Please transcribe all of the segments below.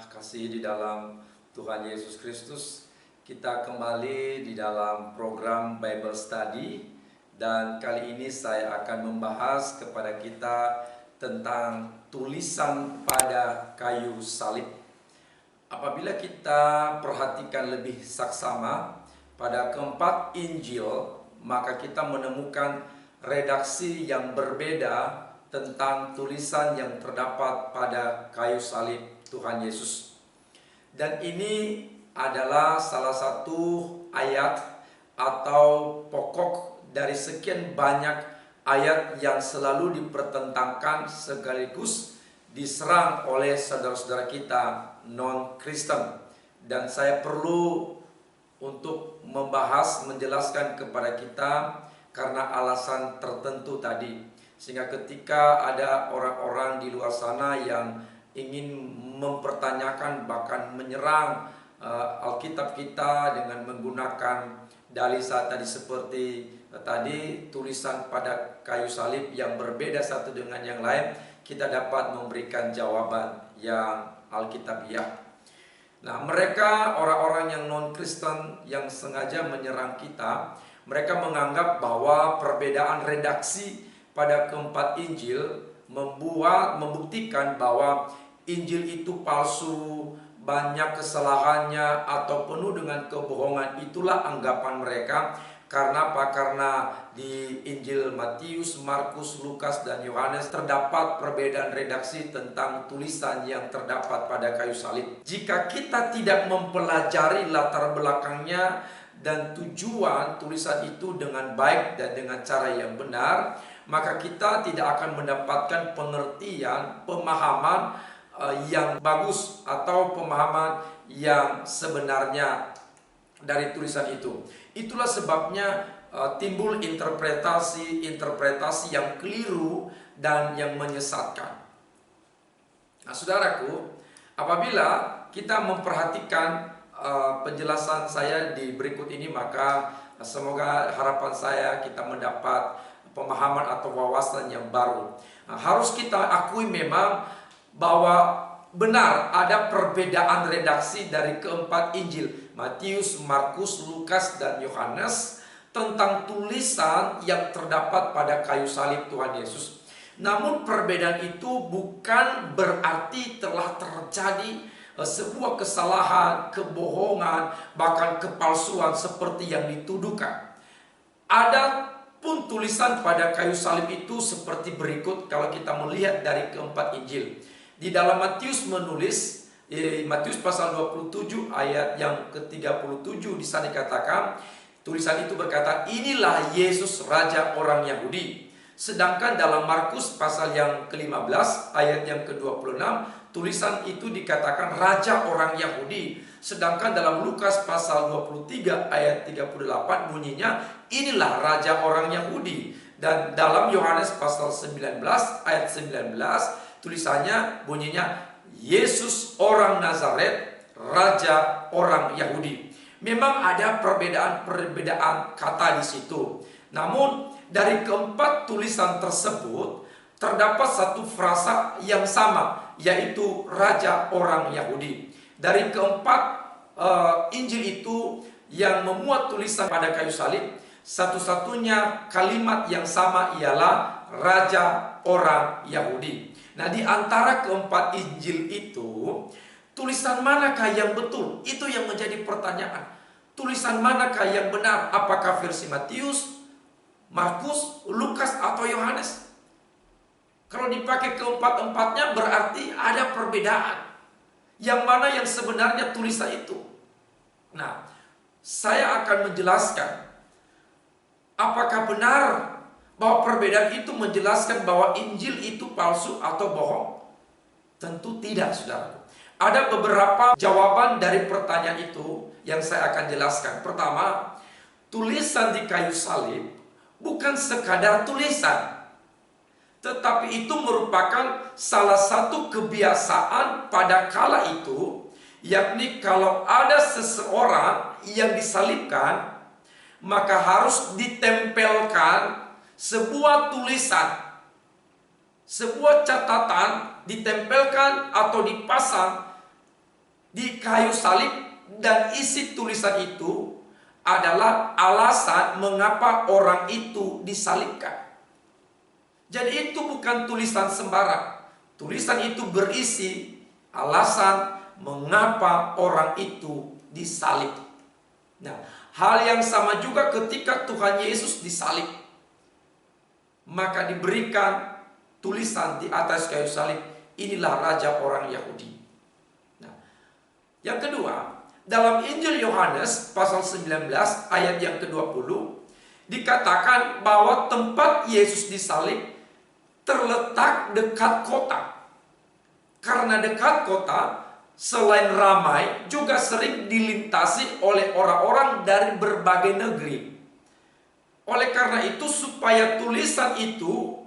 kasih di dalam Tuhan Yesus Kristus, kita kembali di dalam program Bible Study, dan kali ini saya akan membahas kepada kita tentang tulisan pada kayu salib. Apabila kita perhatikan lebih saksama pada keempat Injil, maka kita menemukan redaksi yang berbeda tentang tulisan yang terdapat pada kayu salib Tuhan Yesus. Dan ini adalah salah satu ayat atau pokok dari sekian banyak ayat yang selalu dipertentangkan sekaligus diserang oleh saudara-saudara kita non-Kristen. Dan saya perlu untuk membahas, menjelaskan kepada kita karena alasan tertentu tadi. Sehingga ketika ada orang-orang di luar sana yang ingin mempertanyakan bahkan menyerang Alkitab kita dengan menggunakan dalih tadi seperti tadi tulisan pada kayu salib yang berbeda satu dengan yang lain, kita dapat memberikan jawaban yang Alkitabiah. Nah, mereka orang-orang yang non-Kristen yang sengaja menyerang kita, mereka menganggap bahwa perbedaan redaksi pada keempat Injil membuktikan bahwa Injil itu palsu, banyak kesalahannya atau penuh dengan kebohongan. Itulah anggapan mereka. Karena apa? Karena di Injil Matius, Markus, Lukas, dan Yohanes terdapat perbedaan redaksi tentang tulisan yang terdapat pada kayu salib. Jika kita tidak mempelajari latar belakangnya dan tujuan tulisan itu dengan baik dan dengan cara yang benar, maka kita tidak akan mendapatkan pengertian, pemahaman yang bagus atau pemahaman yang sebenarnya dari tulisan itu. Itulah sebabnya timbul interpretasi yang keliru dan yang menyesatkan. Nah, saudaraku, apabila kita memperhatikan penjelasan saya di berikut ini, maka semoga harapan saya kita mendapat pemahaman atau wawasan yang baru. Nah, harus kita akui memang bahwa benar ada perbedaan redaksi dari keempat Injil, Matius, Markus, Lukas, dan Yohanes, tentang tulisan yang terdapat pada kayu salib Tuhan Yesus. Namun perbedaan itu bukan berarti telah terjadi sebuah kesalahan, kebohongan, bahkan kepalsuan seperti yang dituduhkan. Ada pun tulisan pada kayu salib itu seperti berikut kalau kita melihat dari keempat Injil. Di dalam Matius menulis, Matius pasal 27 ayat yang ke-37 di sana dikatakan, tulisan itu berkata, "Inilah Yesus Raja orang Yahudi." Sedangkan dalam Markus pasal yang ke-15 ayat yang ke-26, tulisan itu dikatakan Raja orang Yahudi. Sedangkan dalam Lukas pasal 23 ayat 38 bunyinya, "Inilah Raja orang Yahudi." Dan dalam Yohanes pasal 19 ayat 19 tulisannya bunyinya, "Yesus orang Nazaret, Raja orang Yahudi." Memang ada perbedaan kata di situ. Namun dari keempat tulisan tersebut terdapat satu frasa yang sama, yaitu Raja orang Yahudi. Dari keempat Injil itu yang memuat tulisan pada kayu salib, satu-satunya kalimat yang sama ialah Raja orang Yahudi. Nah, di antara keempat Injil itu, tulisan manakah yang betul? Itu yang menjadi pertanyaan. Tulisan manakah yang benar? Apakah versi Matius, Markus, Lukas, atau Yohanes? Kalau dipakai keempat-empatnya berarti ada perbedaan. Yang mana yang sebenarnya tulisan itu? Nah, saya akan menjelaskan apakah benar bahwa perbedaan itu menjelaskan bahwa Injil itu palsu atau bohong? Tentu tidak, saudara. Ada beberapa jawaban dari pertanyaan itu yang saya akan jelaskan. Pertama, tulisan di kayu salib bukan sekadar tulisan, tetapi itu merupakan salah satu kebiasaan pada kala itu, yakni kalau ada seseorang yang disalibkan, maka harus ditempelkan sebuah tulisan, sebuah catatan ditempelkan atau dipasang di kayu salib, dan isi tulisan itu adalah alasan mengapa orang itu disalibkan. Jadi itu bukan tulisan sembarang. Tulisan itu berisi alasan mengapa orang itu disalib. Nah, hal yang sama juga ketika Tuhan Yesus disalib. Maka diberikan tulisan di atas kayu salib, inilah Raja orang Yahudi. Nah, yang kedua, dalam Injil Yohanes pasal 19 ayat yang ke-20 dikatakan bahwa tempat Yesus disalib terletak dekat kota. Karena dekat kota, selain ramai, juga sering dilintasi oleh orang-orang dari berbagai negeri. Oleh karena itu, supaya tulisan itu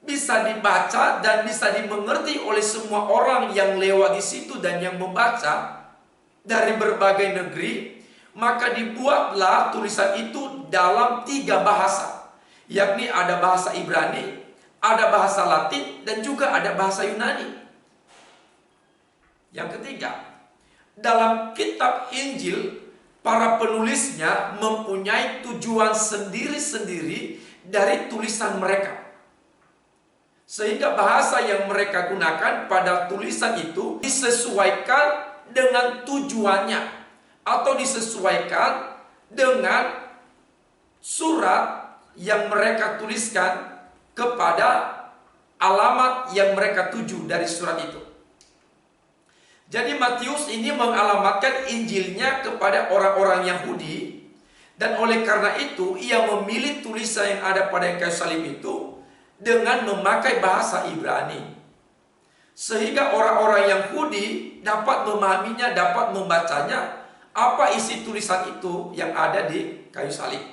bisa dibaca dan bisa dimengerti oleh semua orang yang lewat di situ dan yang membaca dari berbagai negeri, maka dibuatlah tulisan itu dalam 3 bahasa, yakni ada bahasa Ibrani, ada bahasa Latin, dan juga ada bahasa Yunani. Yang ketiga, dalam kitab Injil, para penulisnya mempunyai tujuan sendiri-sendiri dari tulisan mereka. Sehingga bahasa yang mereka gunakan pada tulisan itu disesuaikan dengan tujuannya, atau disesuaikan dengan surat yang mereka tuliskan kepada alamat yang mereka tuju dari surat itu. Jadi Matius ini mengalamatkan Injilnya kepada orang-orang Yahudi, dan oleh karena itu ia memilih tulisan yang ada pada kayu salib itu dengan memakai bahasa Ibrani, sehingga orang-orang Yahudi dapat memahaminya, dapat membacanya apa isi tulisan itu yang ada di kayu salib.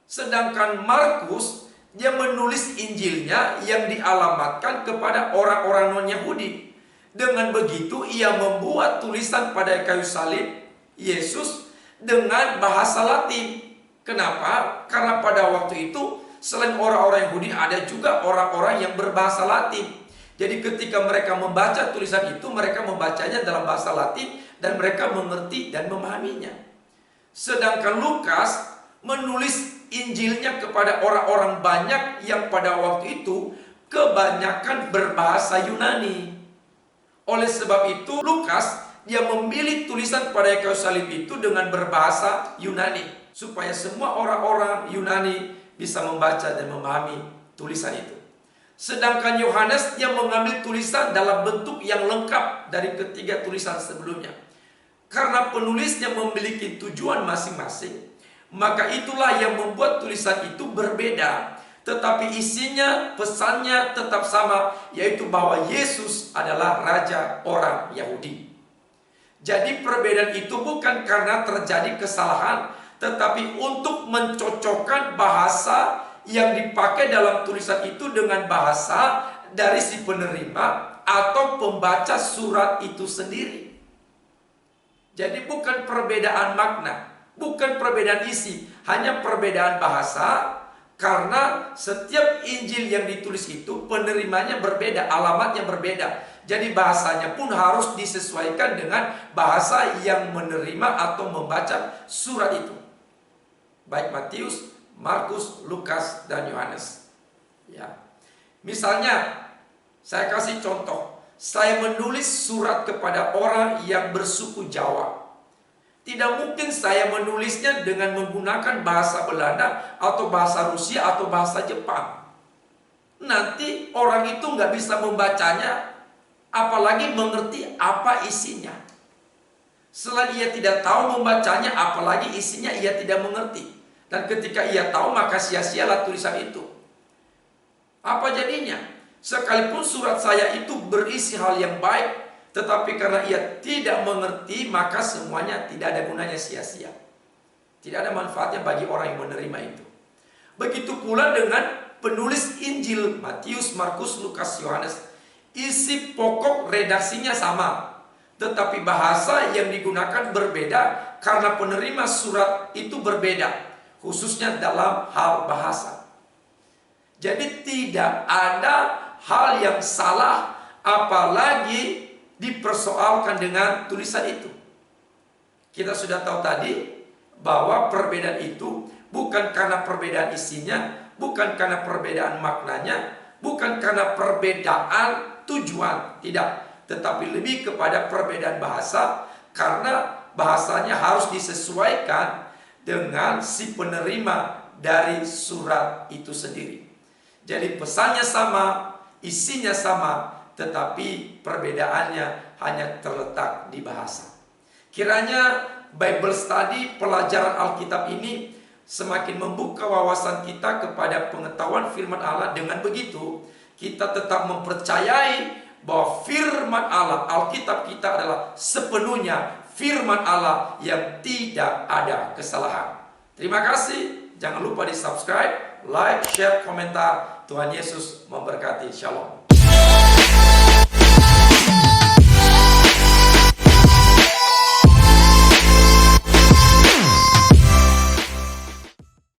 Sedangkan Markus, dia menulis Injilnya yang dialamatkan kepada orang-orang non-Yahudi. Dengan begitu ia membuat tulisan pada kayu salib Yesus dengan bahasa Latin. Kenapa? Karena pada waktu itu selain orang-orang Yahudi ada juga orang-orang yang berbahasa Latin. Jadi ketika mereka membaca tulisan itu, mereka membacanya dalam bahasa Latin dan mereka mengerti dan memahaminya. Sedangkan Lukas menulis Injilnya kepada orang-orang banyak yang pada waktu itu kebanyakan berbahasa Yunani. Oleh sebab itu Lukas dia memilih tulisan pada kayu salib itu dengan berbahasa Yunani, supaya semua orang-orang Yunani bisa membaca dan memahami tulisan itu. Sedangkan Yohanes dia mengambil tulisan dalam bentuk yang lengkap dari ketiga tulisan sebelumnya. Karena penulisnya memiliki tujuan masing-masing, maka itulah yang membuat tulisan itu berbeda. Tetapi isinya, pesannya tetap sama, yaitu bahwa Yesus adalah Raja orang Yahudi. Jadi perbedaan itu bukan karena terjadi kesalahan, tetapi untuk mencocokkan bahasa yang dipakai dalam tulisan itu dengan bahasa dari si penerima atau pembaca surat itu sendiri. Jadi bukan perbedaan makna, bukan perbedaan isi, hanya perbedaan bahasa. Karena setiap Injil yang ditulis itu penerimanya berbeda, alamatnya berbeda. Jadi bahasanya pun harus disesuaikan dengan bahasa yang menerima atau membaca surat itu. Baik Matius, Markus, Lukas, dan Yohanes. Ya. Misalnya, saya kasih contoh. Saya menulis surat kepada orang yang bersuku Jawa. Tidak mungkin saya menulisnya dengan menggunakan bahasa Belanda atau bahasa Rusia atau bahasa Jepang. Nanti orang itu nggak bisa membacanya, apalagi mengerti apa isinya. Selain ia tidak tahu membacanya, apalagi isinya ia tidak mengerti. Dan ketika ia tahu, maka sia-sialah tulisan itu. Apa jadinya? Sekalipun surat saya itu berisi hal yang baik, tetapi karena ia tidak mengerti, maka semuanya tidak ada gunanya, sia-sia. Tidak ada manfaatnya bagi orang yang menerima itu. Begitu pula dengan penulis Injil Matius, Markus, Lukas, Yohanes. Isi pokok redaksinya sama, tetapi bahasa yang digunakan berbeda karena penerima surat itu berbeda, khususnya dalam hal bahasa. Jadi tidak ada hal yang salah, apalagi dipersoalkan dengan tulisan itu. Kita sudah tahu tadi bahwa perbedaan itu bukan karena perbedaan isinya, bukan karena perbedaan maknanya, bukan karena perbedaan tujuan, tidak, tetapi lebih kepada perbedaan bahasa, karena bahasanya harus disesuaikan dengan si penerima dari surat itu sendiri. Jadi pesannya sama, isinya sama, tetapi perbedaannya hanya terletak di bahasa. Kiranya Bible study, pelajaran Alkitab ini semakin membuka wawasan kita kepada pengetahuan firman Allah. Dengan begitu, kita tetap mempercayai bahwa firman Allah, Alkitab kita adalah sepenuhnya firman Allah yang tidak ada kesalahan. Terima kasih. Jangan lupa di subscribe, like, share, komentar. Tuhan Yesus memberkati. Shalom.